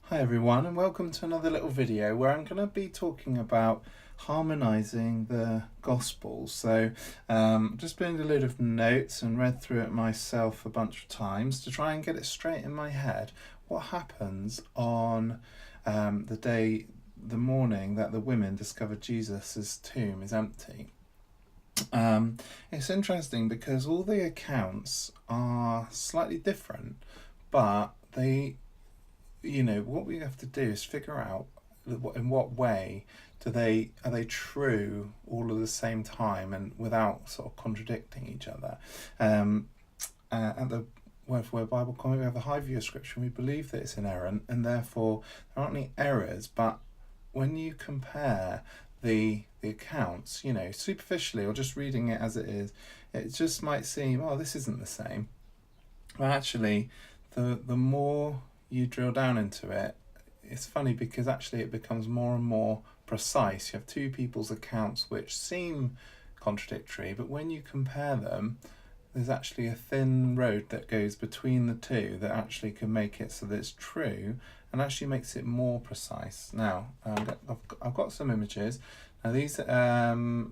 Hi everyone, and welcome to another little video where I'm going to be talking about harmonizing the Gospels. Just been a load of notes and read through it myself a bunch of times to try and get it straight in my head. What happens on the morning that the women discovered Jesus' tomb is empty? It's interesting because all the accounts are slightly different, but what we have to do is figure out in what way are they true all at the same time and without sort of contradicting each other. At the Word for Word Bible Comment, we have a high view of Scripture, and we believe that it's inerrant, and therefore there aren't any errors. But when you compare the accounts, superficially or just reading it as it is, it just might seem, oh, this isn't the same. But actually, the more you drill down into it, it's funny because actually it becomes more and more precise. You have two people's accounts which seem contradictory, but when you compare them, there's actually a thin road that goes between the two that actually can make it so that it's true and actually makes it more precise. Now, I've got some images. Now these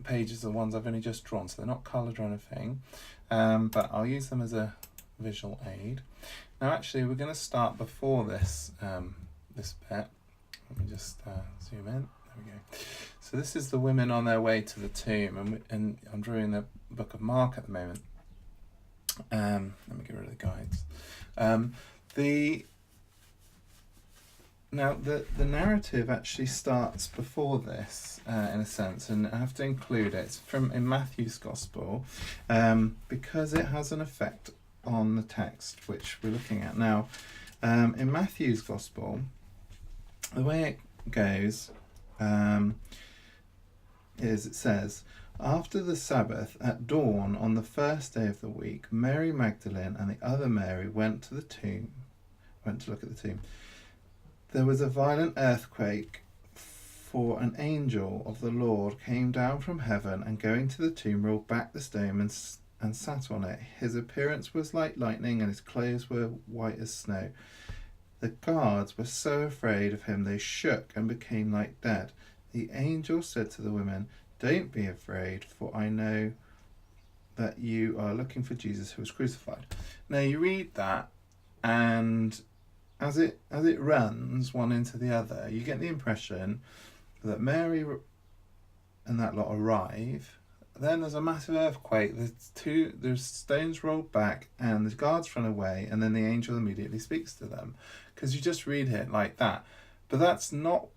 pages are ones I've only just drawn, so they're not coloured or anything, but I'll use them as a visual aid. Now actually we're going to start before this this bit. Let me just zoom in. There we go. So this is the women on their way to the tomb, and I'm drawing the book of Mark at the moment. Let me get rid of the guides. The narrative actually starts before this in a sense, and I have to include it. It's in Matthew's Gospel because it has an effect on the text which we're looking at now. In Matthew's Gospel, the way it goes is it says, after the Sabbath, at dawn on the first day of the week, Mary Magdalene and the other Mary went to look at the tomb. There was a violent earthquake, for an angel of the Lord came down from heaven and going to the tomb rolled back the stone and sat on it. His appearance was like lightning and his clothes were white as snow. The guards were so afraid of him they shook and became like dead. The angel said to the women, "Don't be afraid, for I know that you are looking for Jesus who was crucified." Now you read that, and as it runs one into the other, you get the impression that Mary and that lot arrive. Then there's a massive earthquake. There's stones rolled back, and the guards run away, and then the angel immediately speaks to them. Because you just read it like that, but that's not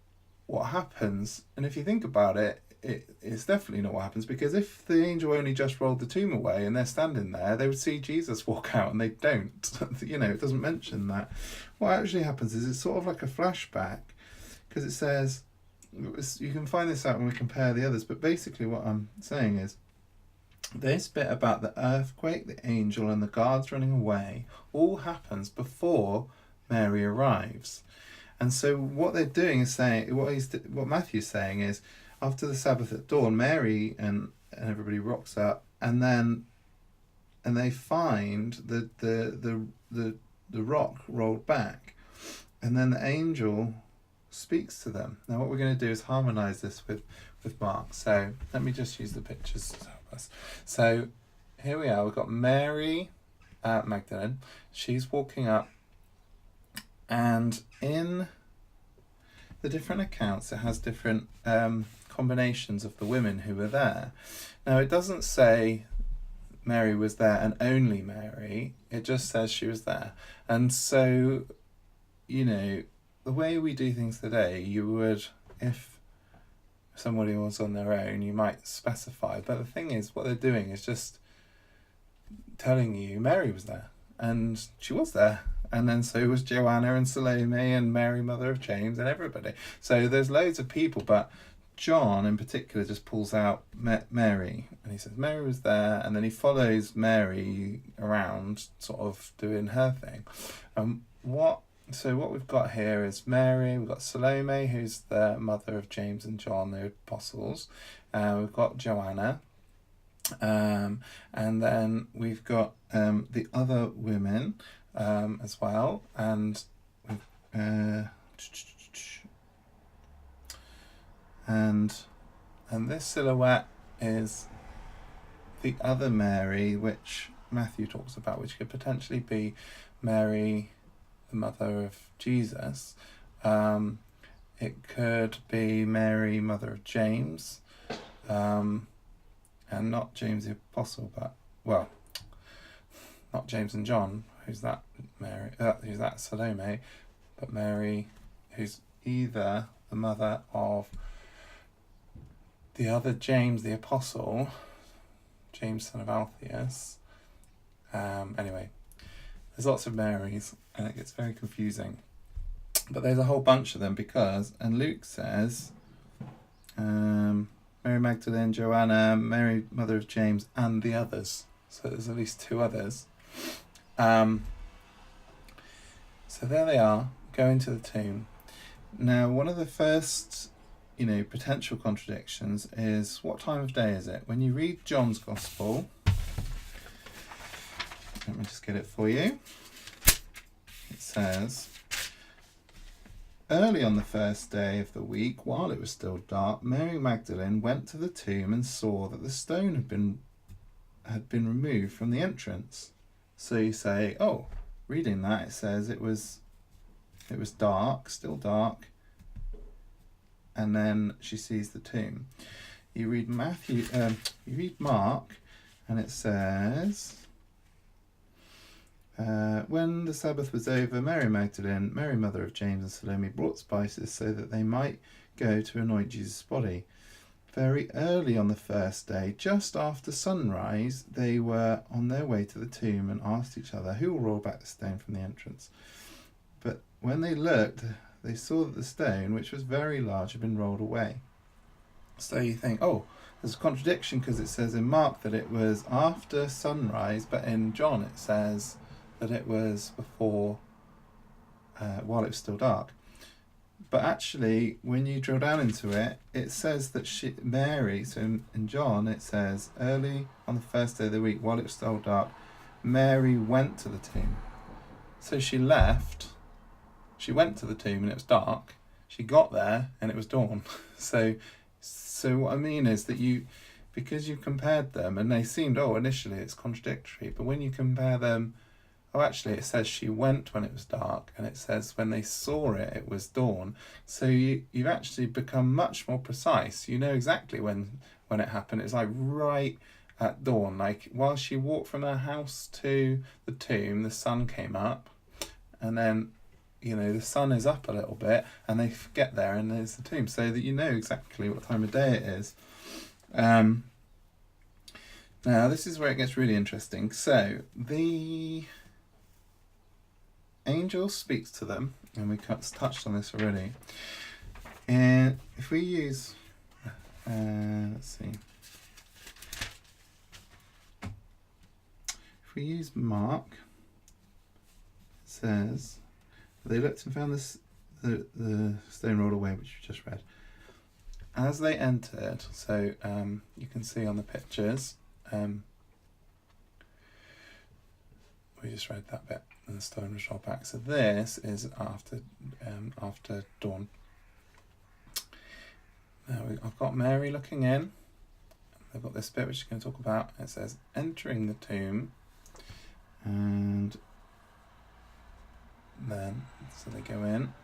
what happens. And if you think about it, it's definitely not what happens. Because if the angel only just rolled the tomb away and they're standing there, they would see Jesus walk out, and they don't. It doesn't mention that. What actually happens is it's sort of like a flashback, because it says. You can find this out when we compare the others, but basically what I'm saying is this bit about the earthquake, the angel, and the guards running away all happens before Mary arrives. And so what they're doing is saying, what Matthew's saying is, after the Sabbath at dawn, Mary and everybody rocks up, and they find the rock rolled back, and then the angel speaks to them. Now what we're going to do is harmonise this with Mark. So let me just use the pictures to help us. So here we are. We've got Mary Magdalene. She's walking up, and in the different accounts it has different combinations of the women who were there. Now it doesn't say Mary was there and only Mary. It just says she was there. And so, the way we do things today, you would, if somebody was on their own, you might specify. But the thing is, what they're doing is just telling you Mary was there, and she was there. And then so was Joanna and Salome and Mary, mother of James, and everybody. So there's loads of people, but John in particular just pulls out Mary, and he says Mary was there, and then he follows Mary around, sort of doing her thing. So what we've got here is Mary, we've got Salome, who's the mother of James and John, the apostles. We've got Joanna, and then we've got the other women as well, and And this silhouette is the other Mary, which Matthew talks about, which could potentially be Mary, the mother of Jesus. It could be Mary, mother of James, and not James the Apostle, but, well, not James and John. Who's that Mary? Who's that Salome? But Mary, who's either the mother of the other James the Apostle, James son of Alphaeus. Anyway, there's lots of Marys and it gets very confusing. But there's a whole bunch of them because, and Luke says, Mary Magdalene, Joanna, Mary mother of James, and the others. So there's at least 2 others. So there they are, going to the tomb. Now, one of the first potential contradictions is, what time of day is it? When you read John's Gospel, let me just get it for you. It says, early on the first day of the week, while it was still dark, Mary Magdalene went to the tomb and saw that the stone had been removed from the entrance. So you say, oh, reading that, it says it was dark, still dark, and then she sees the tomb. You read Mark, and it says, when the Sabbath was over, Mary Magdalene, Mary mother of James and Salome brought spices so that they might go to anoint Jesus' body. Very early on the first day, just after sunrise, they were on their way to the tomb and asked each other, who will roll back the stone from the entrance? But when they looked, they saw that the stone, which was very large, had been rolled away. So you think, oh, there's a contradiction because it says in Mark that it was after sunrise, but in John it says that it was before, while it was still dark. But actually, when you drill down into it, it says that Mary, so in John it says, early on the first day of the week, while it was still dark, Mary went to the tomb. So she left, she went to the tomb and it was dark, she got there and it was dawn. So what I mean is that because you compared them and they seemed, initially it's contradictory, but when you compare them, actually it says she went when it was dark and it says when they saw it, it was dawn. So you've actually become much more precise. You know exactly when it happened. It's like right at dawn. Like while she walked from her house to the tomb, the sun came up and then, the sun is up a little bit and they get there and there's the tomb, so that you know exactly what time of day it is. Now this is where it gets really interesting. So the angel speaks to them, and we touched on this already. And if we use, let's see, if we use Mark, it says, they looked and found the stone rolled away, which we just read. As they entered, so you can see on the pictures, we just read that bit, and the stone was rolled back. So this is after dawn. Now I've got Mary looking in. I've got this bit which I'm going to talk about. It says entering the tomb, and then so they go in,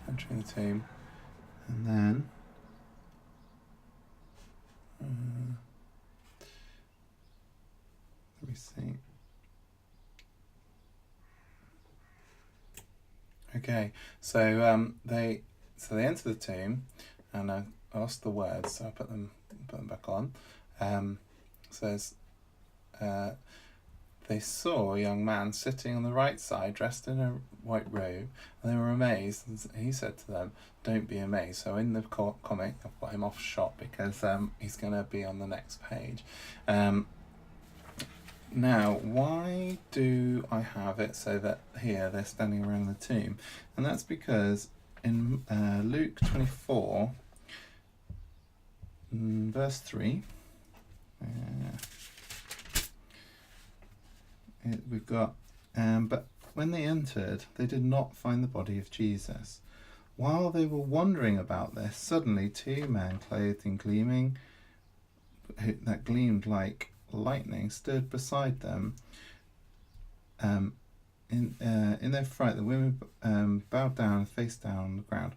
entering the tomb, and then let me see. Okay, so they enter the tomb, and I lost the words, so I put them back on. Says they saw a young man sitting on the right side, dressed in a white robe, and they were amazed. And he said to them, "Don't be amazed." So in the comic, I've got him off shot because he's going to be on the next page. Now, why do I have it so that here they're standing around the tomb? And that's because in Luke 24, verse 3, we've got, but When they entered, they did not find the body of Jesus. While they were wondering about this, suddenly 2 men clothed in that gleamed like lightning stood beside them. In their fright, the women bowed down and face down on the ground.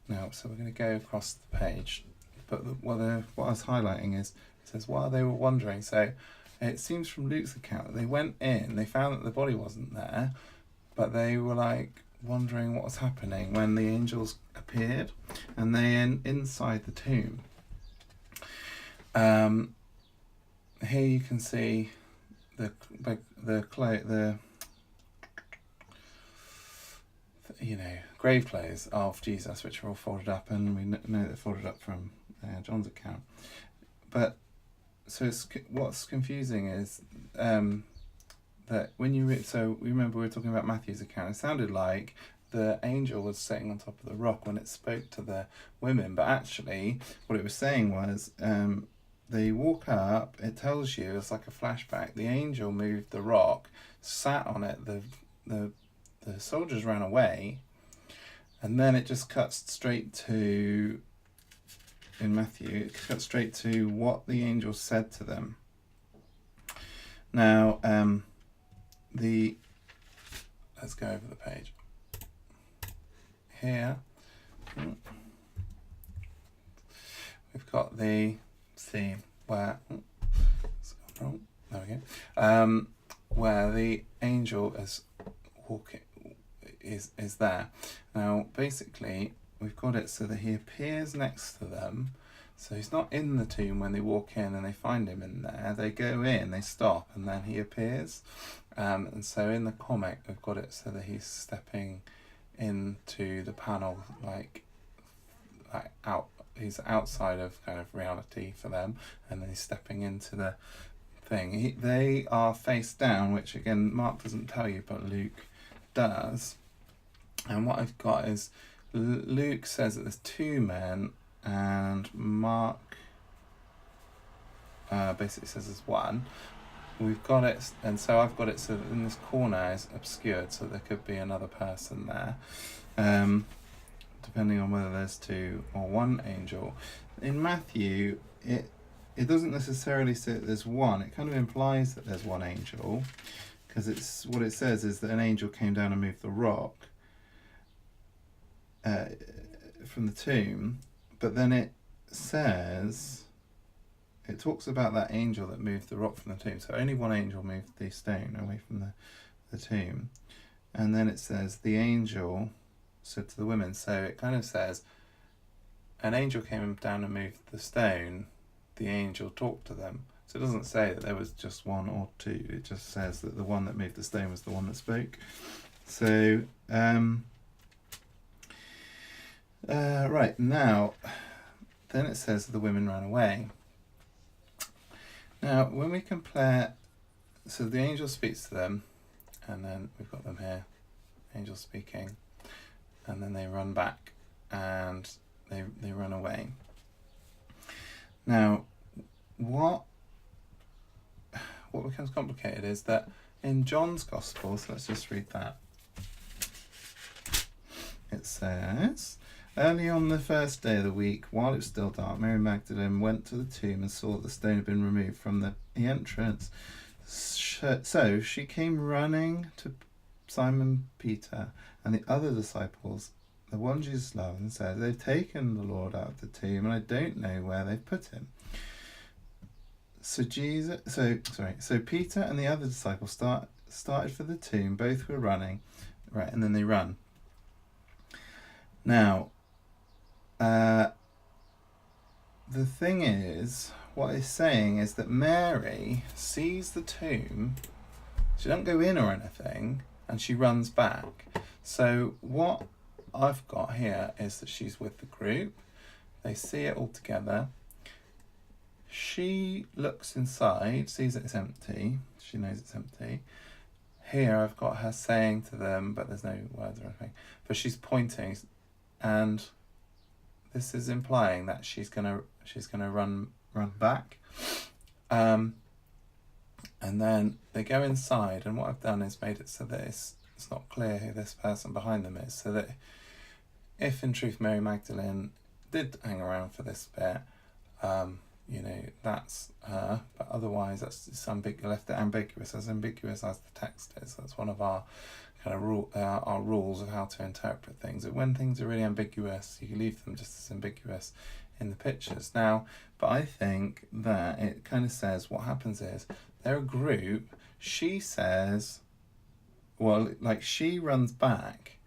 Now, so we're going to go across the page, but what I was highlighting is, it says, while they were wondering, so it seems from Luke's account that they went in, they found that the body wasn't there, but they were like wondering what was happening when the angels appeared, and they inside the tomb. Here you can see the grave clothes of Jesus, which are all folded up, and we know they're folded up from John's account. But so what's confusing is that when you remember we were talking about Matthew's account, it sounded like the angel was sitting on top of the rock when it spoke to the women, but actually what it was saying was they walk up, it tells you, it's like a flashback, the angel moved the rock, sat on it, the soldiers ran away, and then it just cuts straight to, in Matthew, it cuts straight to what the angel said to them. Now, let's go over the page. Here, we've got the scene where, there we go, where the angel is walking, is there. Now, basically, we've got it so that he appears next to them. So he's not in the tomb when they walk in and they find him in there. They go in, they stop, and then he appears. And so in the comic, we've got it so that he's stepping into the panel, like out. He's outside of kind of reality for them, and then he's stepping into the thing. They are face down, which again Mark doesn't tell you, but Luke does. And what I've got is Luke says that there's 2 men, and Mark basically says there's 1. We've got it, and so I've got it so that in this corner is obscured, so there could be another person there, depending on whether there's 2 or 1 angel. In Matthew, it doesn't necessarily say that there's 1. It kind of implies that there's 1 angel, because it's what it says is that an angel came down and moved the rock from the tomb, but then it talks about that angel that moved the rock from the tomb. So only 1 angel moved the stone away from the tomb, and then it says the angel said to the women. So it kind of says an angel came down and moved the stone, the angel talked to them. So it doesn't say that there was just 1 or 2, it just says that the one that moved the stone was the one that spoke. So right, now then it says the women ran away. Now when we compare, so the angel speaks to them, and then we've got them here, angel speaking, and then they run back and they run away. Now what becomes complicated is that in John's Gospel, so let's just read that. It says, early on the first day of the week, while it was still dark, Mary Magdalene went to the tomb and saw that the stone had been removed from the entrance. So she came running to Simon Peter and the other disciples, the one Jesus loved, and said, they've taken the Lord out of the tomb, and I don't know where they've put him. So Peter and the other disciples started for the tomb. Both were running, right, and then they run. Now, the thing is, what it's saying is that Mary sees the tomb. She doesn't go in or anything, and she runs back. So what I've got here is that she's with the group. They see it all together. She looks inside, sees it's empty. She knows it's empty. Here I've got her saying to them, but there's no words or anything. But she's pointing, and this is implying that she's gonna run back. And then they go inside, and what I've done is made it so that it's it's not clear who this person behind them is. So that if in truth Mary Magdalene did hang around for this bit, that's her, but otherwise it's left it ambiguous, as ambiguous as the text is. That's one of our kind of our rules of how to interpret things. That when things are really ambiguous, you leave them just as ambiguous in the pictures. Now, but I think that it kind of says what happens is they're a group. She says, she runs back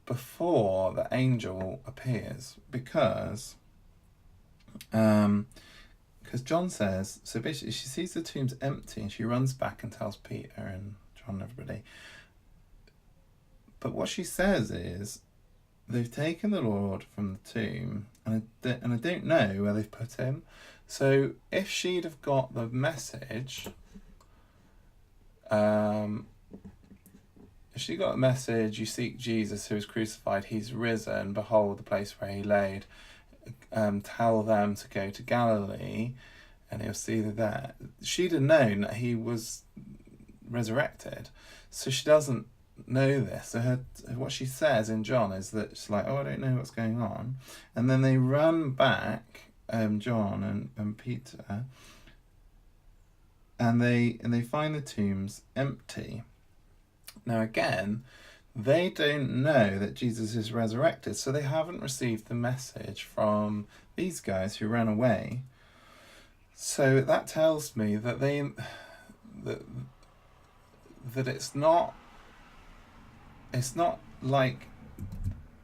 before the angel appears because John says, so basically she sees the tomb's empty and she runs back and tells Peter and John and everybody. But what she says is, they've taken the Lord from the tomb and I don't know where they've put him. So if she'd have got the message, if she got a message, you seek Jesus who is crucified, he's risen, behold the place where he laid, tell them to go to Galilee and he'll see you there. She'd have known that he was resurrected. So she doesn't know this. So what she says in John is that she's like, I don't know what's going on. And then they run back, John and Peter, and they find the tombs empty. Now again, they don't know that Jesus is resurrected, so they haven't received the message from these guys who ran away. So that tells me that that it's not like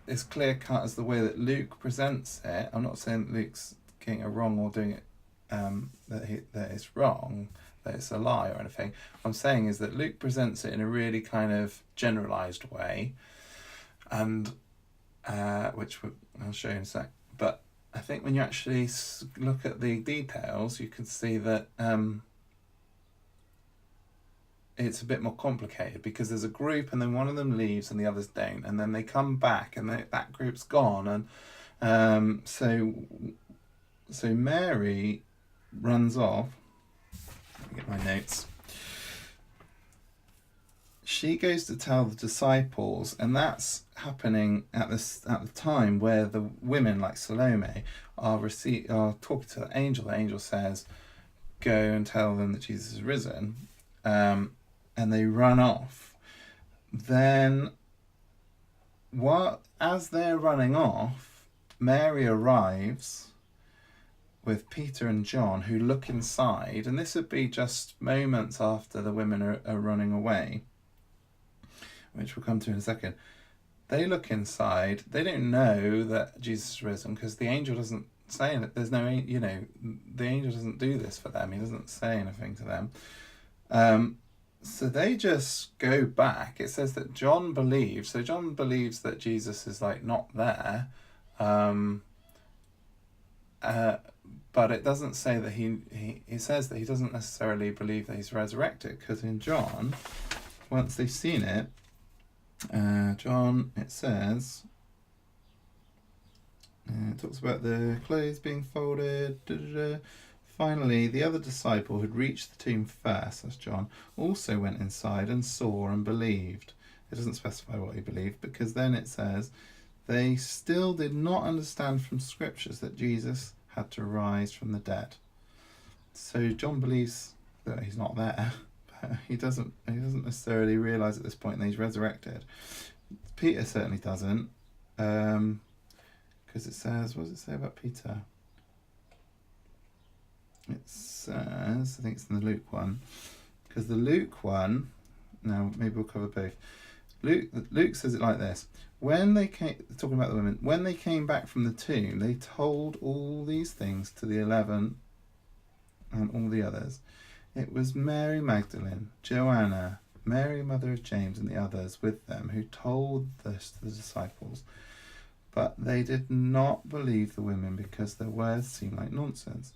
as clear cut as the way that Luke presents it. I'm not saying that Luke's getting it wrong or doing it that it's wrong, that it's a lie or anything. What I'm saying is that Luke presents it in a really kind of generalised way, and which I'll show you in a sec. But I think when you actually look at the details, you can see that it's a bit more complicated, because there's a group and then one of them leaves and the others don't, and then they come back and that group's gone, and so Mary runs off. Let me get my notes. She goes to tell the disciples, and that's happening at the time where the women like Salome are talking to the angel. The angel says, "Go and tell them that Jesus is risen," and they run off. Then, as they're running off, Mary arrives with Peter and John, who look inside, and this would be just moments after the women are running away, which we'll come to in a second. They look inside. They don't know that Jesus is risen because the angel doesn't say it. There's no, the angel doesn't do this for them. He doesn't say anything to them. So they just go back. It says that John believes. So John believes that Jesus is not there. But it doesn't say that he says that he doesn't necessarily believe that he's resurrected, because in John, once they've seen it, John, it says, it talks about the clothes being folded. Finally, the other disciple who had reached the tomb first, that's John, also went inside and saw and believed. It doesn't specify what he believed, because then it says, they still did not understand from scriptures that Jesus had to rise from the dead. So John believes that he's not there, but he doesn't necessarily realise at this point that he's resurrected. Peter certainly doesn't, because it says, what does it say about Peter? It says, I think it's in the Luke one, because the Luke one, now maybe we'll cover both. Luke says it like this: when they came, talking about the women, when they came back from the tomb, they told all these things to the 11 and all the others. It was Mary Magdalene, Joanna, Mary mother of James, and the others with them who told this to the disciples. But they did not believe the women because their words seemed like nonsense.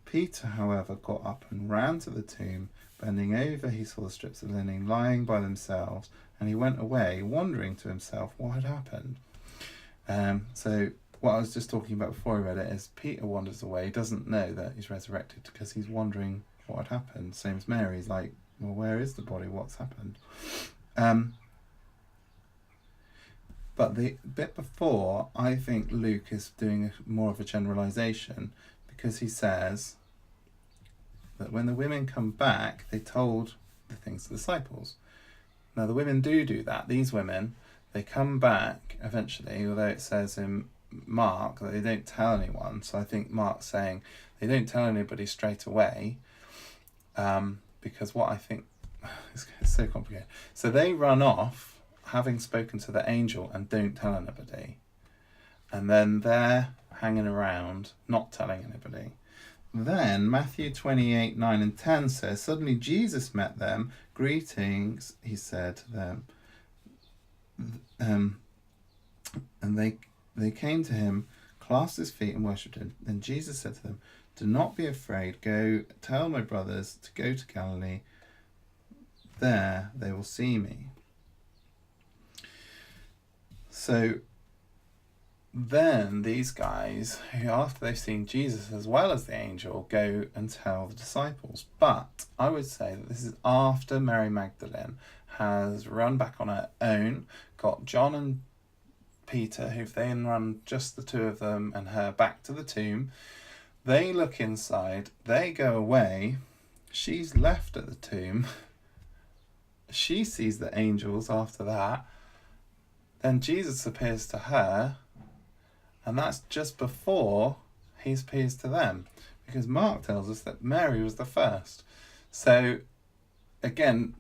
Peter, however, got up and ran to the tomb. Bending over, he saw the strips of linen lying by themselves, and he went away, wondering to himself what had happened. So what I was just talking about before I read it is Peter wanders away, doesn't know that he's resurrected because he's wondering what had happened. Same as Mary's like, well, where is the body? What's happened? But the bit before, I think Luke is doing more of a generalisation, because he says that when the women come back, they told the things to the disciples. Now the women do that. These women, they come back eventually, although it says in Mark that they don't tell anyone. So I think Mark's saying they don't tell anybody straight away, because what I think is so complicated. So they run off, having spoken to the angel, and don't tell anybody. And then they're hanging around, not telling anybody. Then Matthew 28, 9 and 10 says, suddenly Jesus met them. Greetings, he said to them. And they came to him, clasped his feet and worshipped him. Then Jesus said to them, do not be afraid. Go tell my brothers to go to Galilee. There they will see me. So then these guys, who after they've seen Jesus as well as the angel, go and tell the disciples. But I would say that this is after Mary Magdalene has run back on her own, got John and Peter, who've then run just the two of them and her back to the tomb. They look inside, they go away, she's left at the tomb, she sees the angels after that, then Jesus appears to her, and that's just before he appears to them, because Mark tells us that Mary was the first. So again,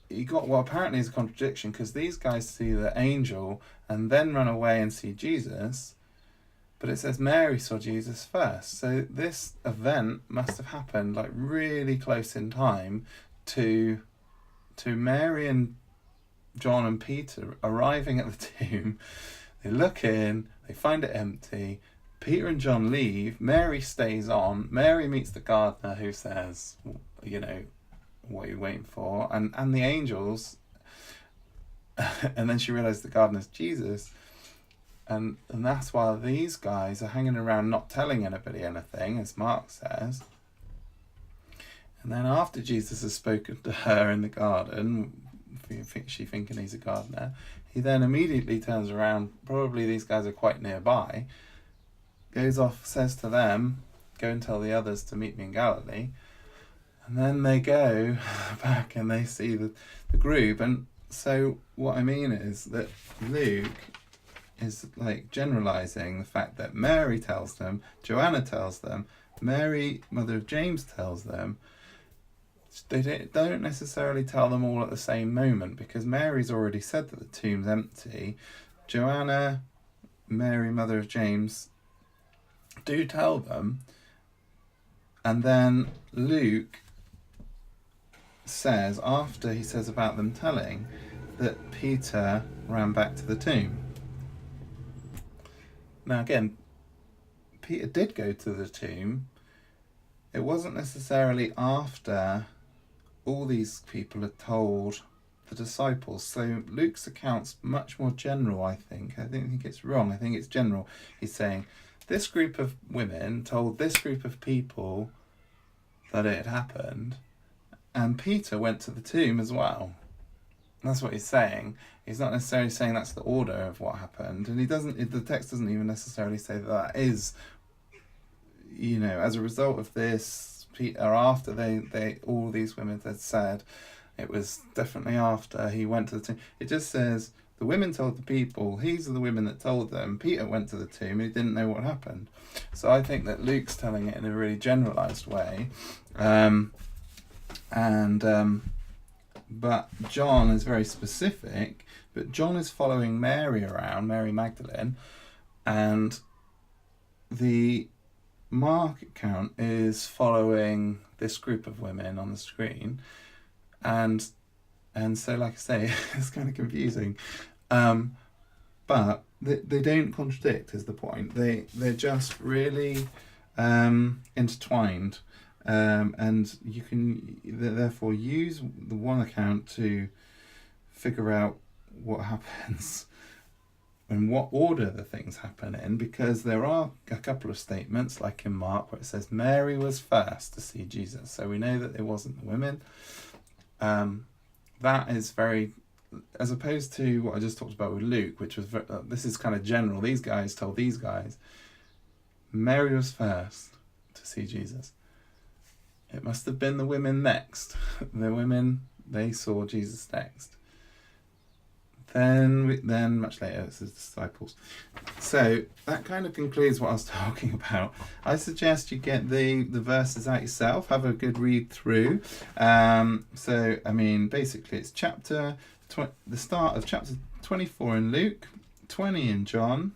you got what apparently is a contradiction, because these guys see the angel and then run away and see Jesus, but it says Mary saw Jesus first. So this event must have happened like really close in time to Mary and John and Peter arriving at the tomb. They look in, they find it empty. Peter and John leave. Mary stays on. Mary meets the gardener, who says, you know, what are you waiting for? And the angels. And then she realizes the gardener's Jesus. And that's why these guys are hanging around not telling anybody anything, as Mark says. And then after Jesus has spoken to her in the garden, she thinking he's a gardener, he then immediately turns around, probably these guys are quite nearby, goes off, says to them, go and tell the others to meet me in Galilee. And then they go back and they see the group. And so what I mean is that Luke is like generalizing the fact that Mary tells them, Joanna tells them, Mary, mother of James, tells them. They don't necessarily tell them all at the same moment, because Mary's already said that the tomb's empty. Joanna, Mary, mother of James, do tell them. And then Luke says, after he says about them telling, that Peter ran back to the tomb. Now again, Peter did go to the tomb. It wasn't necessarily after all these people had told the disciples. So Luke's account's much more general, I think. I don't think it's wrong. I think it's general. He's saying this group of women told this group of people that it had happened, and Peter went to the tomb as well. And that's what he's saying. He's not necessarily saying that's the order of what happened, and the text doesn't even necessarily say that is, you know, as a result of this, or after they all these women had said, it was definitely after he went to the tomb. It just says the women told the people, these are the women that told them. Peter went to the tomb, he didn't know what happened. So I think that Luke's telling it in a really generalized way, but John is very specific. But John is following Mary around, Mary Magdalene, and the Mark account is following this group of women on the screen, and so, like I say, it's kind of confusing, but they don't contradict, is the point. They're just really intertwined, and you can therefore use the one account to figure out what happens in what order the things happen in, because there are a couple of statements, like in Mark, where it says Mary was first to see Jesus. So we know that it wasn't the women. That is very as opposed to what I just talked about with Luke, which was this is kind of general. These guys told these guys. Mary was first to see Jesus. It must have been the women next. The women, they saw Jesus next. Then much later, it's the disciples. So that kind of concludes what I was talking about. I suggest you get the verses out yourself, have a good read through. So, I mean, basically it's the start of chapter 24 in Luke, 20 in John,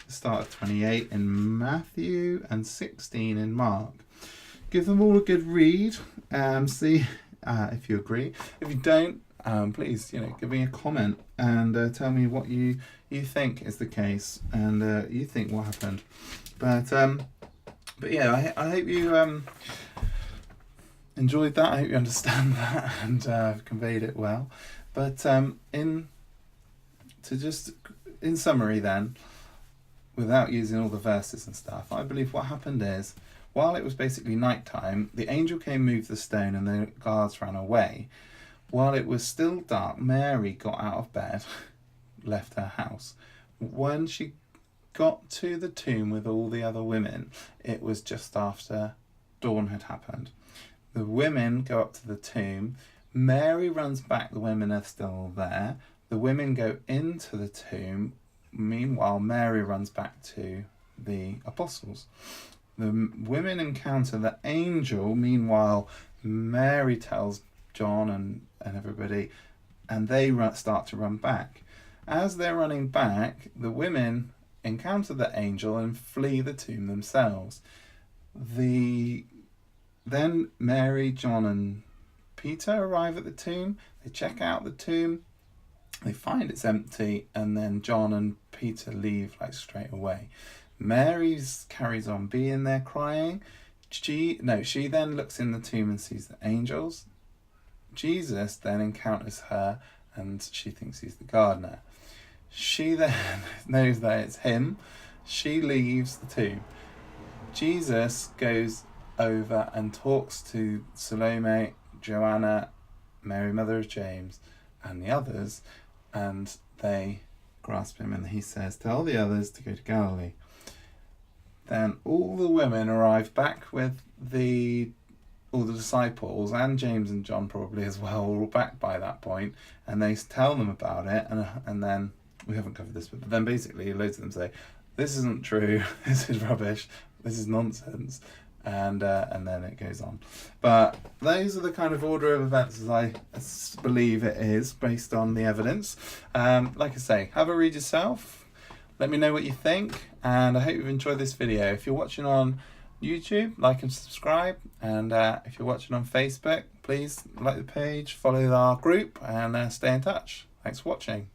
the start of 28 in Matthew, and 16 in Mark. Give them all a good read. See if you agree. If you don't, please, give me a comment and tell me what you think is the case and you think what happened. But yeah, I hope you enjoyed that. I hope you understand that and conveyed it well. But in summary, then, without using all the verses and stuff, I believe what happened is, while it was basically night time, the angel came, moved the stone, and the guards ran away. While it was still dark, Mary got out of bed, left her house. When she got to the tomb with all the other women, it was just after dawn had happened. The women go up to the tomb. Mary runs back. The women are still there. The women go into the tomb. Meanwhile, Mary runs back to the apostles. The women encounter the angel. Meanwhile, Mary tells John and everybody, and they start to run back. As they're running back, the women encounter the angel and flee the tomb themselves. Then Mary, John, and Peter arrive at the tomb. They check out the tomb. They find it's empty, and then John and Peter leave straight away. Mary carries on being there crying. She then looks in the tomb and sees the angels. Jesus then encounters her and she thinks he's the gardener. She then knows that it's him. She leaves the tomb. Jesus goes over and talks to Salome, Joanna, Mary, mother of James, and the others, and they grasp him, and he says, "Tell the others to go to Galilee." Then all the women arrive back with all the disciples, and James and John probably as well, all back by that point, and they tell them about it, and then, we haven't covered this, but then basically loads of them say, "This isn't true, this is rubbish, this is nonsense," and then it goes on. But those are the kind of order of events as I believe it is, based on the evidence. Like I say, have a read yourself, let me know what you think, and I hope you've enjoyed this video. If you're watching on YouTube, like and subscribe, and if you're watching on Facebook, please like the page, follow our group, and stay in touch. Thanks for watching.